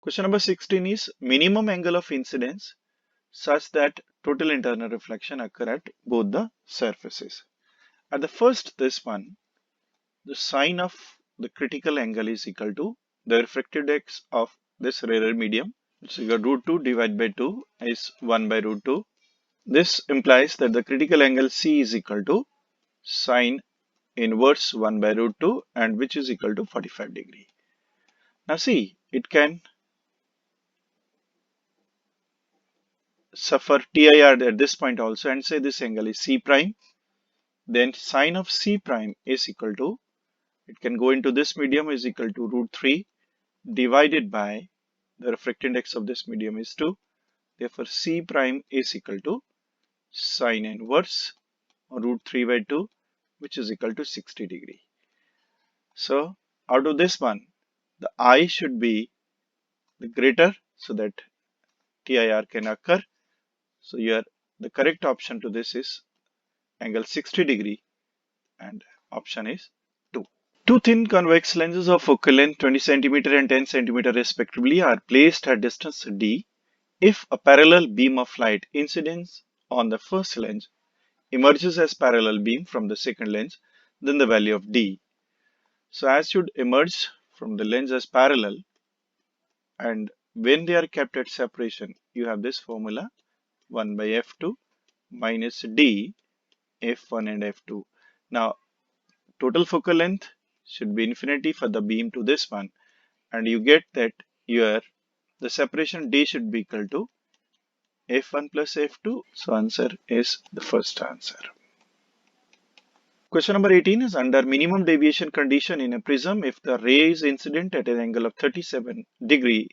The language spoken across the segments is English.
Question number 16 is minimum angle of incidence such that total internal reflection occur at both the surfaces. At the first, this one, the sine of the critical angle is equal to the refractive index of this rarer medium. It's equal to root 2 divided by 2 is 1 by root 2. This implies that the critical angle C is equal to sine inverse 1 by root 2 and which is equal to 45 degree. Now see, it can suffer TIR at this point also and say this angle is C prime. Then sine of C prime is equal to, it can go into this medium is equal to root 3 divided by the refractive index of this medium is 2. Therefore, C prime is equal to sine inverse root 3 by 2 which is equal to 60 degree. So out of this one, the I should be the greater so that TIR can occur. So here the correct option to this is angle 60 degree and option is 2. Two thin convex lenses of focal length 20 cm and 10 cm respectively are placed at distance d if a parallel beam of light incidence on the first lens emerges as parallel beam from the second lens, then the value of d. So as should emerge from the lens as parallel, and when they are kept at separation, you have this formula 1 by f2 minus d f1 and f2. Now total focal length should be infinity for the beam to this one, and you get that here the separation d should be equal to f1 plus f2. So answer is the first answer. Question number 18 is under minimum deviation condition in a prism, if the ray is incident at an angle of 37 degree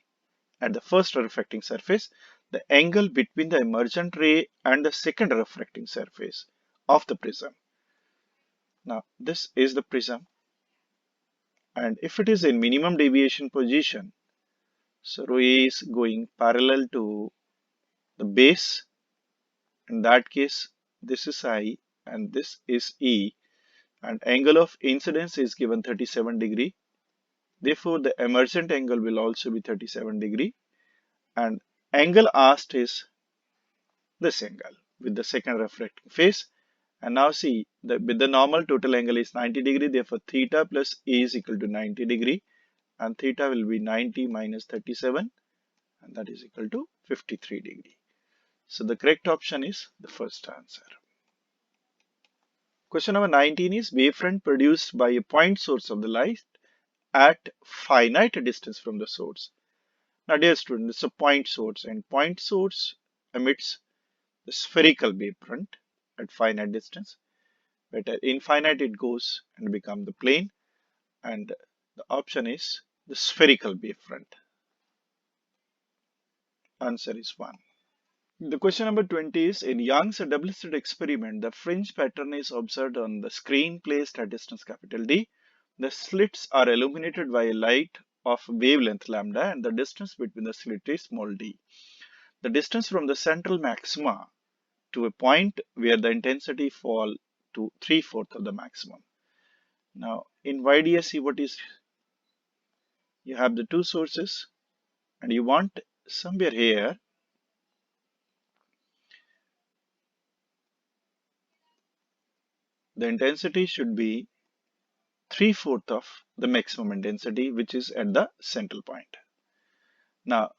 at the first refracting surface, the angle between the emergent ray and the second refracting surface of the prism. Now this is the prism, and if it is in minimum deviation position, so ray is going parallel to the base. In that case, this is I and this is E, and angle of incidence is given 37 degree. Therefore, the emergent angle will also be 37 degree, and angle asked is this angle with the second refracting phase. And now see, with the normal total angle is 90 degree, therefore theta plus A is equal to 90 degree, and theta will be 90 minus 37, and that is equal to 53 degree. So the correct option is the first answer. Question number 19 is wavefront produced by a point source of the light at finite distance from the source. Now dear student, it's a point source, and point source emits the spherical wavefront at finite distance, but at infinite it goes and become the plane, and the option is the spherical wavefront. Answer is 1. The question number 20 is, in Young's double-slit experiment, the fringe pattern is observed on the screen placed at distance capital D. The slits are illuminated by a light of wavelength lambda, and the distance between the slit is small d. The distance from the central maxima to a point where the intensity fall to 3/4 of the maximum. Now in YDSC, what is, you have the two sources and you want somewhere here the intensity should be 3/4 of the maximum intensity, which is at the central point. Now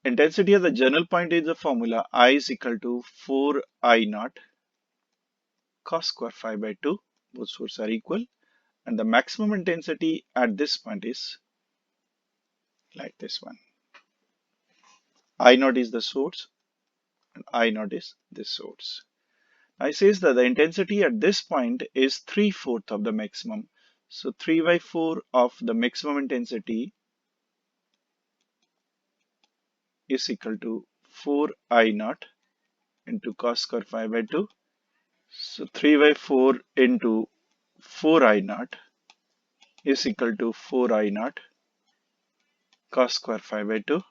intensity at the general point is the formula I is equal to 4I naught cos square phi by 2. Both sources are equal, and the maximum intensity at this point is like this one. I naught is the source and I naught is this source. Now it says that the intensity at this point is 3/4 of the maximum. So 3 by 4 of the maximum intensity is equal to 4I naught into cos square phi by 2. So 3 by 4 into 4I naught is equal to 4I naught cos square phi by 2,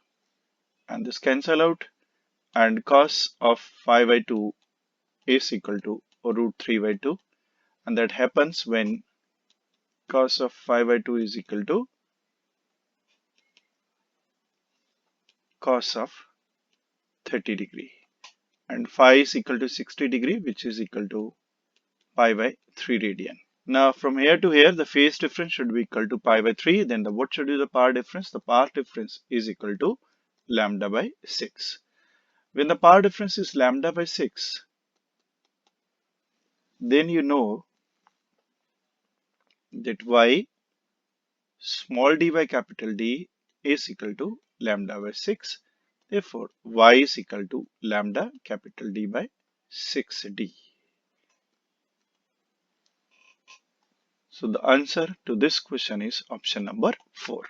and this cancel out, and cos of phi by 2 is equal to root 3 by 2, and that happens when cos of phi by 2 is equal to cos of 30 degree, and phi is equal to 60 degree, which is equal to pi by 3 radian. Now from here to here, the phase difference should be equal to pi by 3. Then what should be the power difference? The power difference is equal to lambda by 6. When the power difference is lambda by 6, then you know that y small d by capital D is equal to lambda by 6. Therefore, y is equal to lambda capital D by 6d. So the answer to this question is option number 4.